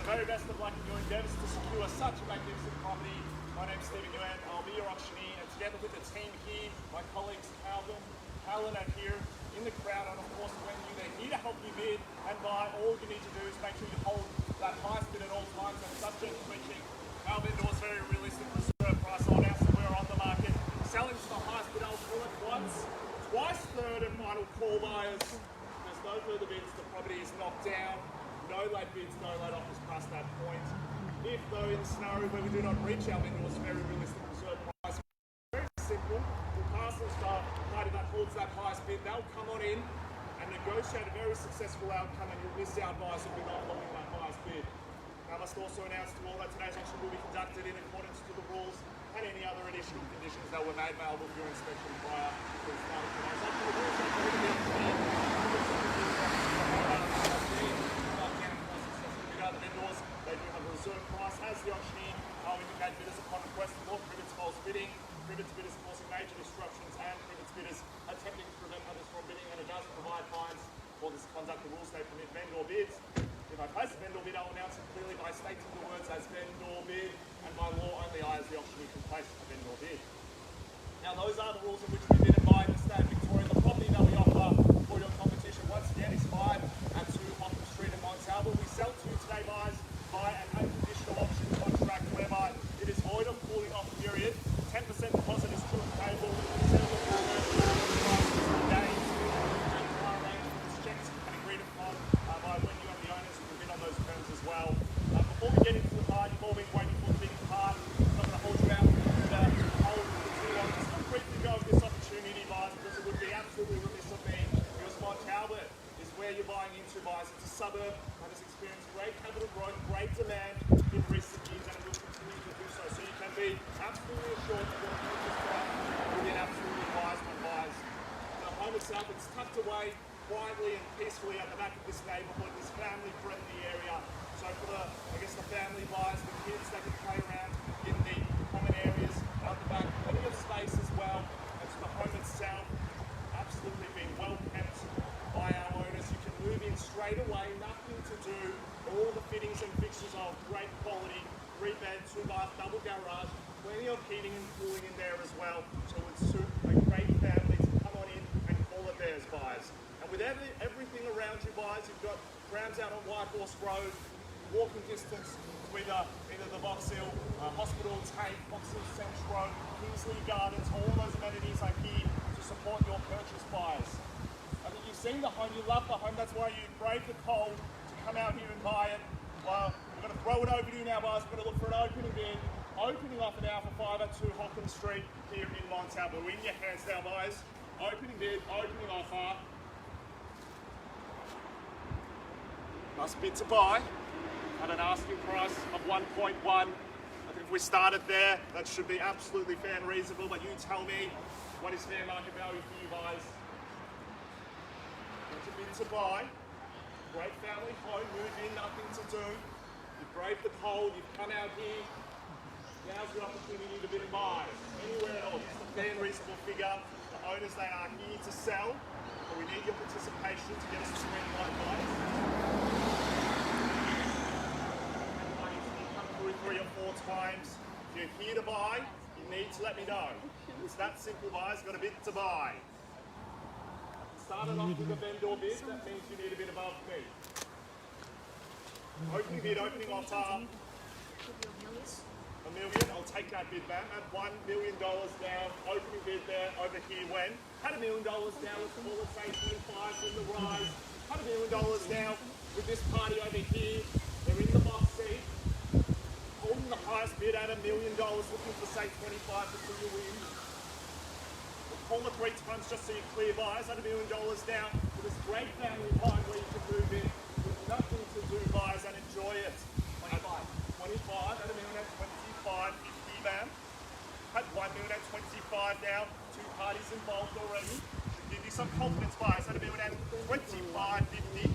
very best of luck in your endeavours to secure such a magnificent property. My name's Yuen. I'll be your auctioneer, and together with the team here, my colleagues Alan are here in the crowd, and of course Wen Yu, they're here to help you bid and buy. All you need to do is make sure you hold that highest bid at all times, and subject to reaching our vendor's very realistic reserve price. I'll announce that we're on the market, selling to the highest bid. I'll call it once, twice, third and final call buyers. There's no further bids, the property is knocked down. No late bids, no late offers past that point. If though in the scenario where we do not reach our vendor's very realistic reserve price, very simple, we'll pass on the party that holds that highest bid, they'll come on in and negotiate a very successful outcome, and you'll miss out buyers if we're not holding that highest bid. I must also announce to all that today's auction will be conducted in accordance to the rules and any other additional conditions that were made available for your inspection prior to the start of today's auction. The vendors, they do have a reserve price as the auctioneer. I'll indicate bidders upon request for Privet's false bidding. Privet's bidders causing major disruptions, and Privet's bidders attempting to prevent others from bidding, and it does provide fines for this conduct. The rules they permit vendor bids. If I place a vendor bid, I'll announce it clearly by stating the words as vendor bid, and by law only I as the auctioneer can place a vendor bid. Now those are the rules in which we bid and buy in the state of Victoria. The property that we offer for your competition once again is 5 at 2 Hotham Street in Mont. We sell to you today, guys, by an unconditional option contract whereby it is void of cooling off period. 10% deposit is still payable. Settlement days and arrangements, checks and agreed upon by when you and the owners will bid on those terms as well. Before we get into the part, you've all been waiting for the big part. I'm not going to hold you out for hold for too long. Just to briefly go over this opportunity, guys, because it would be absolutely remiss of me. Because Mont is where you're buying into, guys. It's a suburb that has experienced great capital growth, great demand in recent years, and it will continue to do so. So you can be absolutely assured that your purchase price will be an absolutely wise one, guys. The home itself, it's tucked away quietly and peacefully at the back of this neighbourhood, this family-friendly area. So for the family buyers, the kids, they can play around in the common areas out the back, plenty of space as well. And so the home itself, absolutely being well kept by our owners. You can move in straight away, nothing to do. All the fittings and fixtures are of great quality. 3-bed, 2-bath, double garage, plenty of heating and cooling in there as well. So it would suit a great family to come on in and call it theirs, guys. And with everything around you, guys, you've got trams out on White Horse Road, walking distance to either the Box Hill Hospital, Tate, Box Hill Central Road, Kingsley Gardens. All those amenities are here to support your purchase, buyers. I think you've seen the home, you love the home, that's why you brave the cold to come out here and buy it. Well, we're going to throw it over to you now, guys. We're going to look for an opening bid. Opening off an hour for 5 at 2 Hotham Street here in Mont. We're in your hands now, guys. Opening bid, opening offer. Must bid to buy at an asking price of 1.1. I think if we started there, that should be absolutely fair and reasonable, but you tell me what is fair market value for you, guys. It's a bid to buy. Great family home, move in, nothing to do. You've braved the cold, you've come out here. Now's your opportunity to bid and buy. Anywhere else, just a fair and reasonable figure. The owners, they are here to sell, but we need your participation to get us to win like guys. Come through 3 or 4 times. If you're here to buy, you need to let me know. It's that simple, guys. Got a bid to buy. Started off with a vendor bid, that means you need a bit above me. Opening bid, opening offer. $1 million, I'll take that bid, man. At $1 million down, opening bid there, over here, Wen. Had $1 million down, let's call it say 25 in the rise. Had $1 million now with this party over here. They're in the box seat. Holding the highest bid at $1 million, looking for say 25 to pull you in. Call it 3 times just so you're clear, guys. At $1 million down for this great family home where you can move in with nothing to do, guys, and enjoy it. 25 at $1 million at 25, 50, man. At $1 million at 25 now. 2 parties involved already. Should give you some confidence, guys. At $1 million at 25, 50.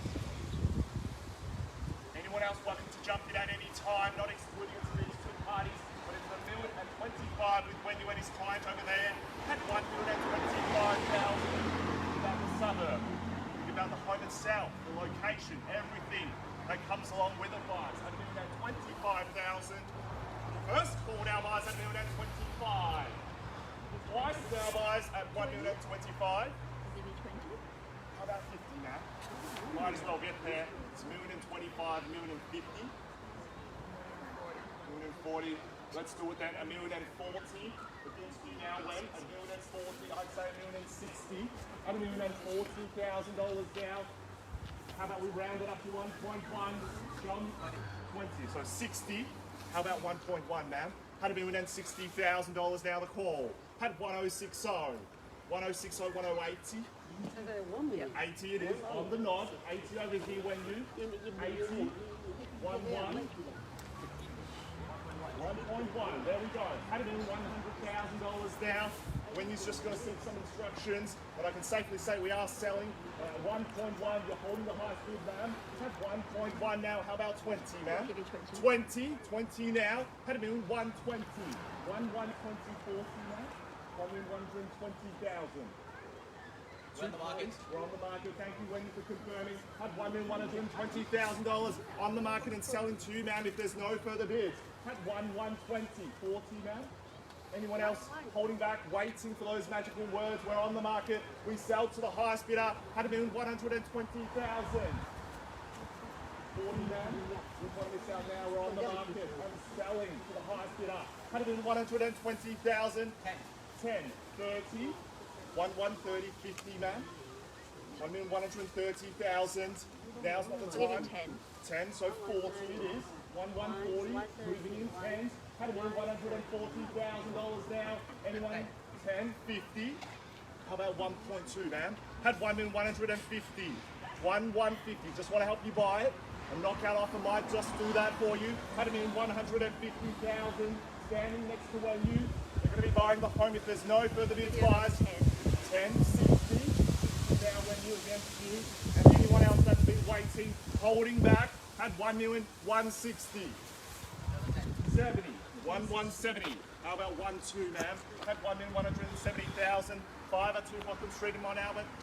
Anyone else welcome to jump in at any time, not excluding these 2 parties. But it's $1 million at 25 with Wen Yu and his client over there. Had $1 million at 25,000. About the suburb. Think about the home itself, the location, everything. that comes along with it, guys. At $1,25,000. First call now, guys, at $1,25,000. Twice now, guys, at $1,25,000. How about 50 now? Might as well get there. It's $1,025,000, $1,050,000. $1,040,000. Let's do it then. $1,040,000. Against you now, Wen. $1,040,000. I'd say $1,060,000. $1,040,000 now. How about we round it up to 1.1? John, 20. So 60. How about 1.1, ma'am? Had $1,060,000 now the call. Had 1,060. 1,060, 1,080. 80 it is on the nod. 80 over here, Wen Yu. 80. 1.1. 1.1. There we go. Had $100,000 now. Wen Yu's just going to send some instructions, but I can safely say we are selling 1.1. You're holding the high bid, ma'am. Had 1.1 now. How about 20, ma'am? 20. 20 now. Had $120. 1,120, 40 now. 1,120,000. We're on the market. We're on the market. Thank you, Wen Yu, for confirming. Had $1,120,000 on the market and selling to you, ma'am, if there's no further bids. Had 1,120, 40, ma'am. Anyone else holding back, waiting for those magical words? We're on the market. We sell to the highest bidder. Had $120,000. 40, ma'am. Which one we sell now? We're on the market. I'm selling to the highest bidder. Had $120,000. 10. 30. 130, 50, ma'am. 1,130,000. Now's not the time. 10, so 40 it is. 1,140, moving in 10. Had $140,000 now. Anyone? 10, 50. How about 1.2, ma'am? Had 1,150. 1,150. Just want to help you buy it. A knockout offer might just do that for you. Had $150,000 standing next to Wen Yu. They're going to be buying the home if there's no further bids, guys. 10, 60. Now Wen Yu against you. And anyone else that's been waiting, holding back, had 1,160,000. 70. 1,170. How about 1.2, ma'am? Had 1,170,000. 5 at 2 Hotham Street in Mont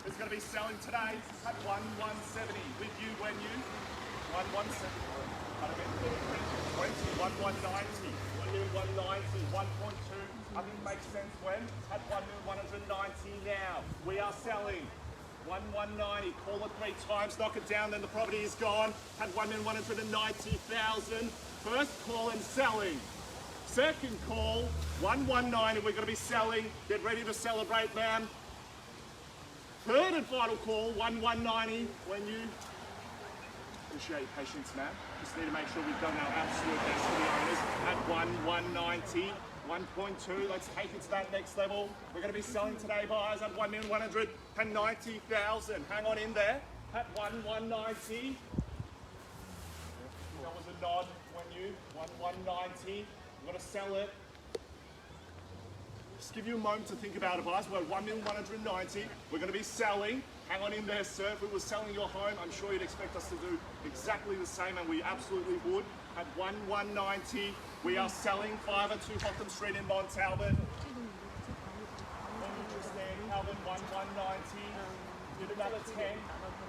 is going to be selling today. Had 1,170 with you, Wen Yu. 1,170. 1,190. 1,190. 1.2. I think it makes sense, Wen. Had 1,190 now. We are selling. 1,190. Call it 3 times, knock it down, then the property is gone. Had 1,190,000. First call and selling. Second call, 1,190. We're going to be selling. Get ready to celebrate, ma'am. Third and final call, 1,190. Wen Yu. Appreciate your patience, ma'am. Just need to make sure we've done our absolute best for the owners. At 1,190. 1.2, let's take it to that next level. We're going to be selling today, buyers, at 1,190,000. Hang on in there. At 1,190. That was a nod, Wen Yu. 1,190. We're going to sell it. Just give you a moment to think about it, guys. We're at 1,190,000. We're going to be selling. Hang on in there, sir. If we were selling your home, I'm sure you'd expect us to do exactly the same, and we absolutely would. At 1,190,000, we are selling 5 at 2 Hotham Street in Mont. Albert. Albert, 1,190,000. Give another 10.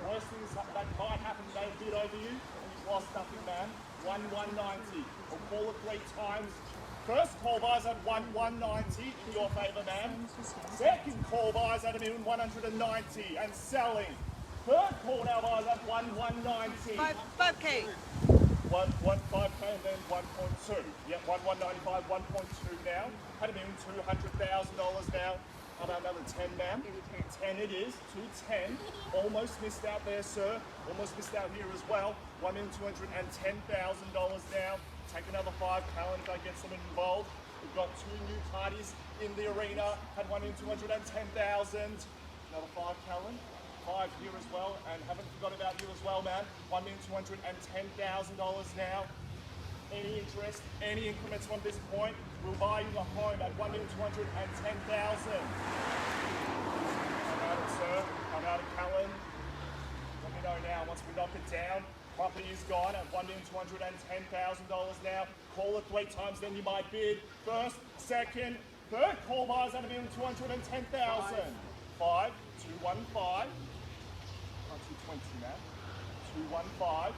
Worst thing is that might happen. They bid over you, and you've lost nothing, man. 1,190,000. We'll call it 3 times. First call buys at 1,190,000 in your favour, ma'am. Second call buys at 1,190,000 and selling. Third call now buys at 1,190,000. 5K. 1.5K and then 1.2. Yeah, 1,195, 1.2 now. Had $200,000 now. How about another 10, ma'am? 10 it is. 210. Almost missed out there, sir. Almost missed out here as well. $1,210,000 now. Take another 5 Callan if that gets them involved. We've got 2 new parties in the arena. Had $1,210,000. Another 5 Callan. 5 here as well, and haven't forgot about you as well, man. $1,210,000 now. Any interest, any increments from this point, we'll buy you a home at $1,210,000. How about it, sir? How about it, Callan? Let me know now. Once we knock it down, property is gone at $1,210,000 now. Call it 3 times, then you might bid. First, second, third call buys at $1,210,000. 5, 215. 220 now. 215.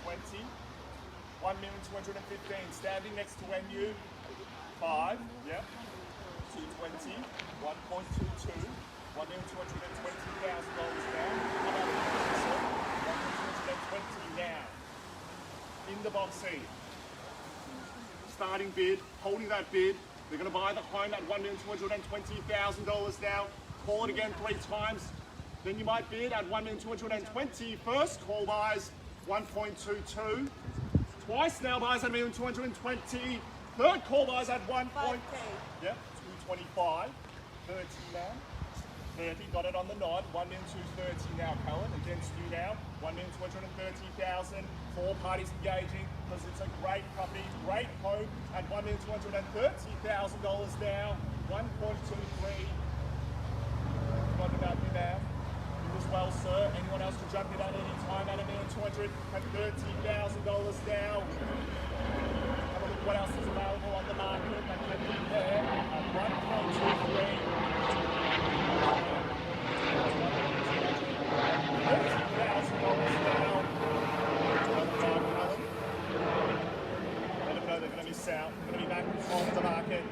1,215,000. Standing next to Wen Yu. 5, yep. 220, 1.22, $1,220,000 down. How about 1,220 down. In the box seat. Starting bid, holding that bid. They're going to buy the home at $1,220,000 now. Call it again 3 times. Then you might bid at $1,220,000. First call buys 1.22. Twice now buys at $1,220,000. Third call buys at 1. Yep, 225. 30 now. 30, got it on the nod. 1,230,000 now, Cullen, against you now. 1,230,000. 4 parties engaging because it's a great property, great home at $1,230,000 now. 1.23. What about you now? You as well, sir. Anyone else can jump in at any time at $1,230,000 now. Have a look what else is available on the market. That can be there at 1.23. $30,000 now. Let them know they're going to miss out. They're going to be back on the market.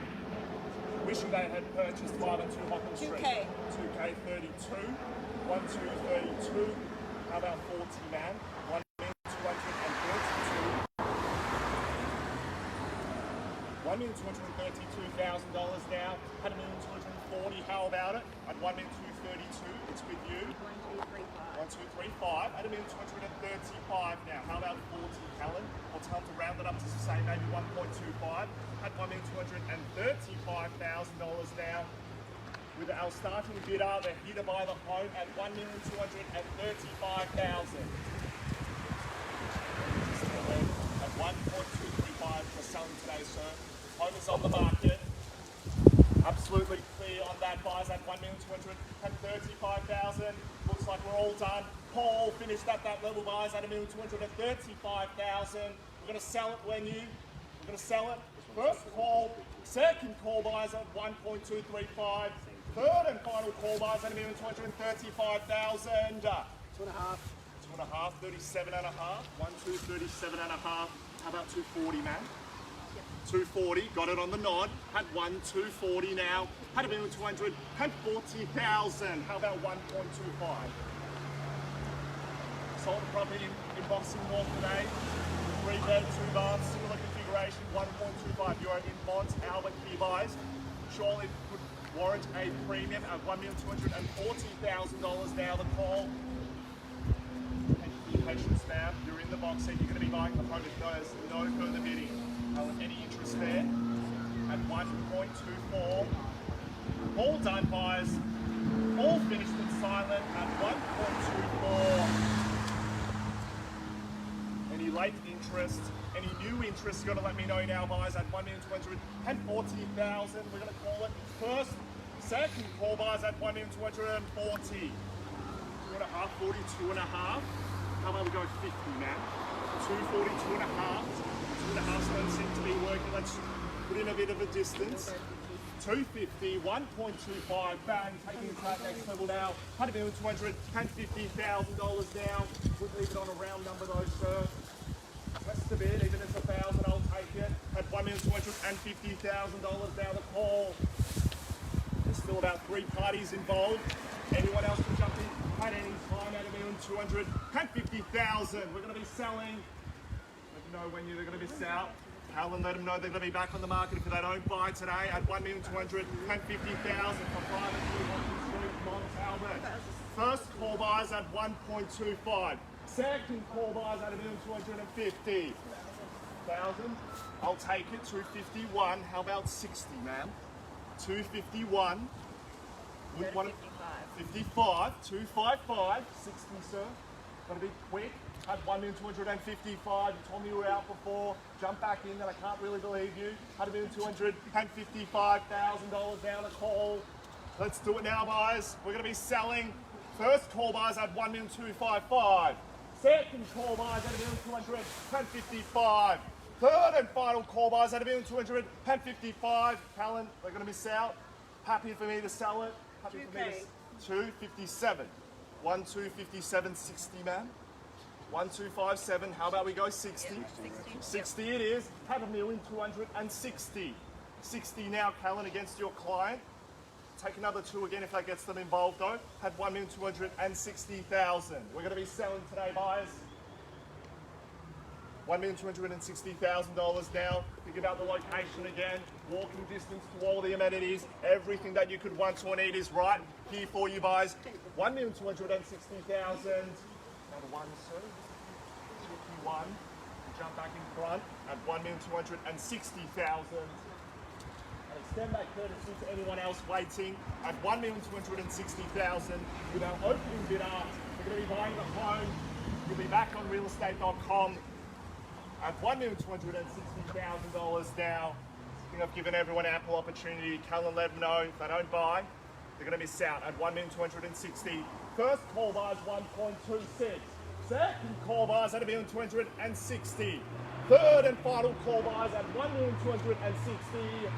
Wishing they had purchased 5 and 2 Hotham Street. 2K 32. 1,232. How about 40, man? 1,232. $1,232,000 now. Had $1,240,000. How about it? At $1,232,000. It's with you. 1,235. At $1,235,000 now. How about 40, Helen? I'll tell them to round it up to say maybe 1.25. At $1,235,000 now. With our starting bidder, they're here to buy the home at $1,235,000. At 1.235 for selling today, sir. Home is on the market. Absolutely clear on that. Buys at $1,235,000. Looks like we're all done. Paul finished at that level. Buys at $1,235,000. We're going to sell it, Wen Yu. We're going to sell it. First call, second call buys at 1.235. Third and final call buys at $1,235,000. 2.5. 2.5, 37.5. 1,237.5. How about 240, man? 240, got it on the nod. Had 1,240 now. Had $1,240,000. How about 1.25? Sold the property in Buxton, Mont today. 3-bed, 2 baths, similar configuration, 1.25 euro in Mont. Albert key buys. Surely could warrant a premium of $1,240,000 now. The call. Be patient, ma'am. You're in the box seat. You're going to be buying the home. There's no further bidding. Any interest there? At 1.24. All done buys. All finished and silent at 1.24. Any late interest, any new interest, you've got to let me know now, buys at $1,240,000. We're going to call it first, second call buys at $1,240,000. 2.5, 42.5. How about we go 50, man? 242.5. 2.5 don't seem to be working. Let's put in a bit of a distance. 250, 1.25, bang, taking it to that next level now. $1,250,000 now. We'll leave it on a round number though, sir. That's the bid, even if it's 1,000, I'll take it. At $1,250,000 now, the call. There's still about 3 parties involved. Anyone else can jump in at any time at $1,250,000. We're going to be selling. Let them know when they're going to miss out. Alan, let them know they're going to be back on the market if they don't buy today at $1,250,000 for private Street, Mont, Albert. First call buys at 1.25. Second call buys at $1,250,000. I'll take it. 251. How about 60, ma'am? 251. 55. 255. 60, sir. Got to be quick. Had $1,255,000. You told me you were out before. Jump back in, and I can't really believe you. Had $1,255,000 down a call. Let's do it now, guys. We're going to be selling. First call buys at $1,255,000. Second call buys at $1,255,000. Third and final call buys at $1,255,000. Callan, they're going to miss out. Happy for me to sell it. Happy for me to 257. 1,257.60, man. 1257. How about we go 60? 60 it is. Had 1,260,000. 60 now, Callan, against your client. Take another 2 again if that gets them involved though. Had 1,260,000. We're going to be selling today, buyers. $1,260,000 now. Think about the location again. Walking distance to all the amenities. Everything that you could want or need is right here for you, buyers. $1,260,000. Another one, sir. Tricky one. Jump back in front at $1,260,000. And extend that courtesy to anyone else waiting at $1,260,000 with our opening bidder. We're going to be buying the home. You'll be back on realestate.com at $1,260,000 now. I think I've given everyone ample opportunity. Callan, let them know if they don't buy, they're going to miss out at $1,260,000. First call buyers 1.26. Second call buyers at $1,260,000. Third and final call buyers at $1,260,000.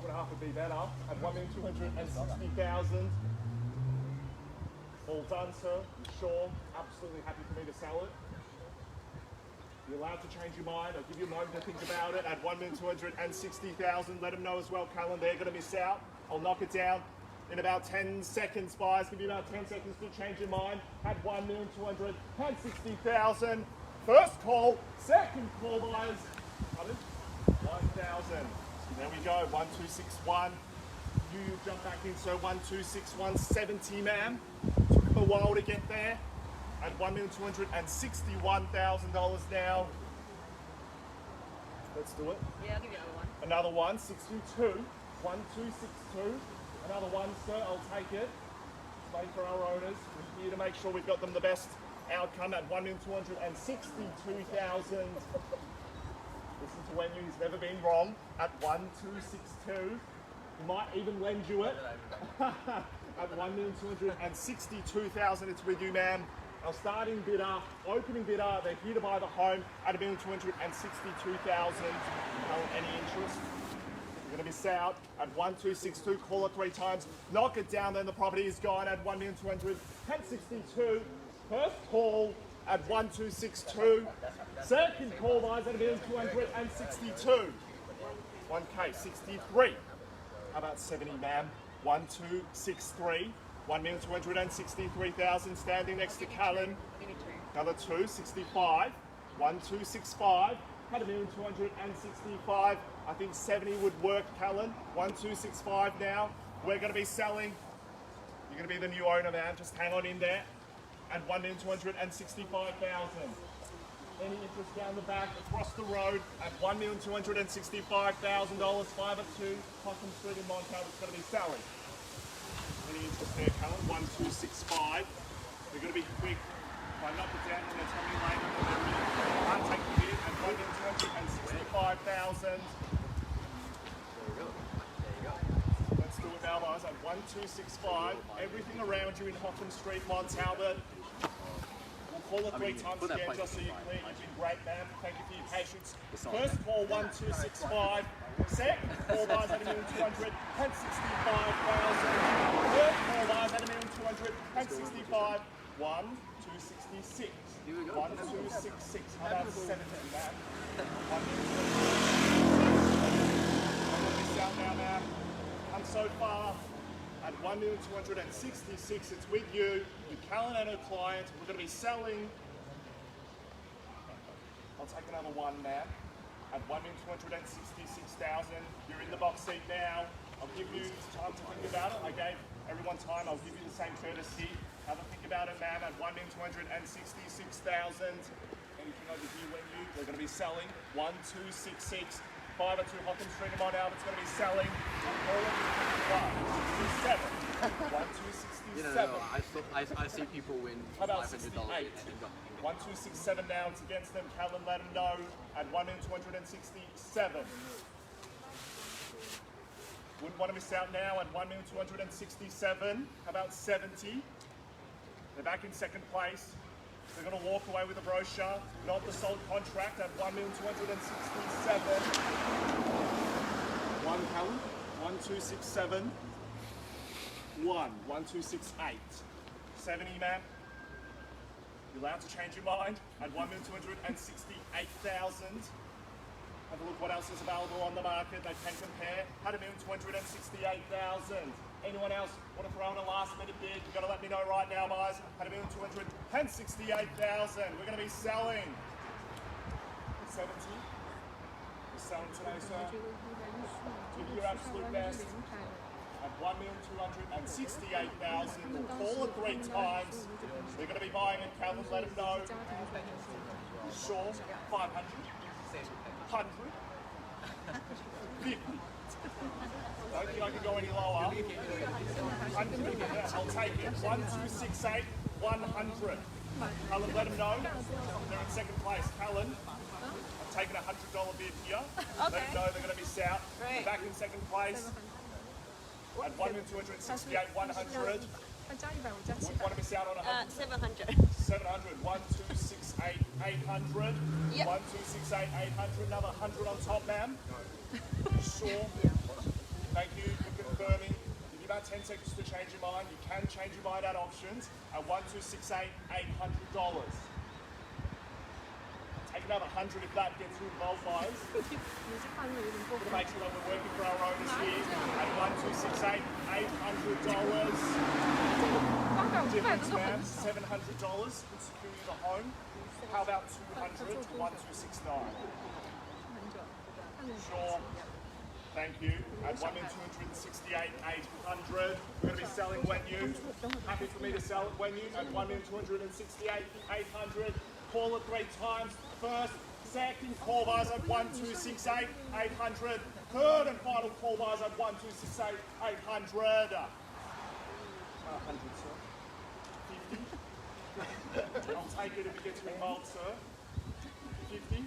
2.5 would be better at $1,260,000. All done, sir. You sure? Absolutely happy for me to sell it. You're allowed to change your mind. I'll give you a moment to think about it at $1,260,000. Let them know as well, Callan, they're going to miss out. I'll knock it down in about 10 seconds, buyers. Give you about 10 seconds to change your mind at $1,260,000. First call, second call, buyers. 1,000. There we go, 1261. You jump back in, so 1261.70, ma'am. Took him a while to get there. At $1,261,000 now. Let's do it. Yeah, I'll give you another one. Another one, 62. 1262. Another one, sir, I'll take it. Wait for our owners. We're here to make sure we've got them the best outcome at $1,262,000. Listen to Wen Yu, he's never been wrong at 1262. He might even lend you it at $1,262,000. It's with you, ma'am. Our starting bidder, opening bidder, they're here to buy the home at $1,262,000. Any interest? You're going to miss out at 1262. Call it 3 times. Knock it down, then the property is gone at $1,262,000. First call at 1262. Second call buys at $1,262,000. 1K, 63. How about 70, ma'am? 1263. $1,263,000. Standing next to Callan. Another 2, 65. 1265. Had $1,265,000. I think 70 would work, Callan. 1265 now. We're going to be selling. You're going to be the new owner, man. Just hang on in there. At $1,265,000. Any interest down the back, across the road at $1,265,000. 502 Hotham Street in Mont. It's going to be selling. Any interest there, Callan? 1265. We're going to be quick. If I knock it down, I'm going to tell me later. I'll take the bid at $1,265,000. Let's do it now, guys. At 1265. Everything around you in Hotham Street, Mont. We'll call it 3 times again, just so you're clear. You've been great, man. Thank you for your patience. First call 1265. Second call buys at $1,265,000. Third call buys at $1,265,000. 1266. 1266. How about 70, man? I'm going to miss out now, man. I'm so far. At $1,266,000, it's with you, with Callan and her client. We're going to be selling. I'll take another one, man. At $1,266,000, you're in the box seat now. I'll give you time to think about it. I gave everyone time. I'll give you the same courtesy. Have a think about it, ma'am. At $1,266,000. Anything over here, Wen Yu, we're going to be selling 1266. 502 Hotham Street in Mont. It's going to be selling. 1267. 1267. No. I see people win $500 and 1267 now. It's against them. Callan, let them know at $1,267,000. Wouldn't want to miss out now at $1,267,000. How about 70? They're back in second place. They're going to walk away with a brochure, not the sold contract at $1,267,000. One, Callan. 1267. 1268. 70, ma'am. You're allowed to change your mind at 1,268,000. Have a look what else is available on the market. They can compare. 1,268,000. Anyone else want to throw in a last minute bid? You've got to let me know right now, guys. 1,268,000. We're going to be selling 70. We're selling today, sir. Give your absolute best. At 1,268,000. Call it 3 times. We're going to be buying it. Calvin, let them know. Sure. 500. 100. 50. Don't think I can go any lower. 100. Yeah, I'll take it. 1268. 100. Calvin, let them know. They're in second place. Calvin. I'm taking a $100 bid here. Let them know they're going to miss out. Right. Back in second place. At 1,268, 100. Want to miss out on 100? 700. 700. 1268, 800. Yep. 1268, 800. Another 100 on top, ma'am. Sure. Thank you for confirming. Give you about 10 seconds to change your mind. You can change your mind at options at 1268, $800. Take another 100 if that gets you involved, guys. We're going to make sure that we're working for our owners here at 1268, $800. Difference, ma'am, $700 would secure you the home. How about 200 to 1269? Sure. Thank you. At 1,268, 800. We're going to be selling Wen Yu. Happy for me to sell it, Wen Yu, at 1,268, 800. Call it 3 times. First, second call bars at 1268, 800. Third and final call bars at 1268, 800. 100, sir. 50. I'll take it if it gets me involved, sir. 50. You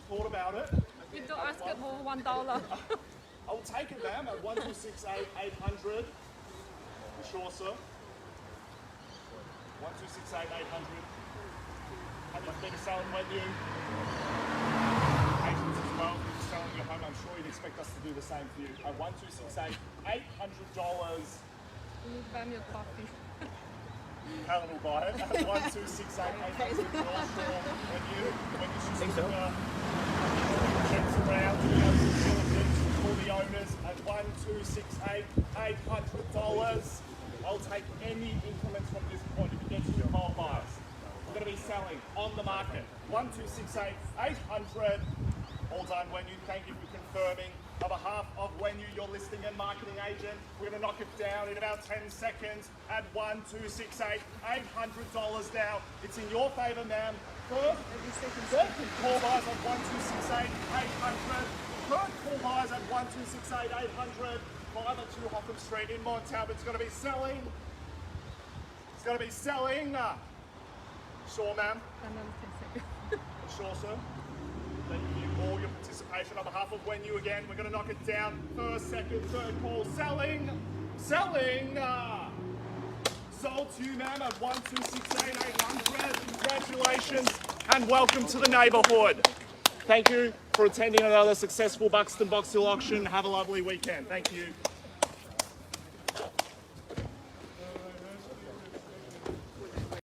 thought about it? You don't ask it for $1. I'll take it, ma'am, at 1268, 800. You sure, sir? 1268, 800. Happy for me to sell Wen Yu. Agents as well, if you're selling your home, I'm sure you'd expect us to do the same for you. At 1268, $800. You need to buy me a coffee. Helen will buy it. At 1268, $800. When you should checks around, you have some diligence for the owners at 1268, $800. I'll take any increments from this point if it gets you involved, buyers. We're going to be selling on the market 1268, 800. All done, Wen Yu. Thank you for confirming. On behalf of Wen Yu, your listing and marketing agent, we're going to knock it down in about 10 seconds at 1268, $800 now. It's in your favour, ma'am. Second call buys at 1268, 800. Third call buys at 1268, 800. 502 Hotham Street in Mont. It's going to be selling. It's going to be selling. Sure, ma'am. Sure, sir. Thank you for all your participation. On behalf of Wen Yu again, we're going to knock it down. First, second, third call. Selling. Selling. Sold to you, ma'am, at 1268, 800. Congratulations and welcome to the neighbourhood. Thank you for attending another successful Buxton Box Hill auction. Have a lovely weekend. Thank you.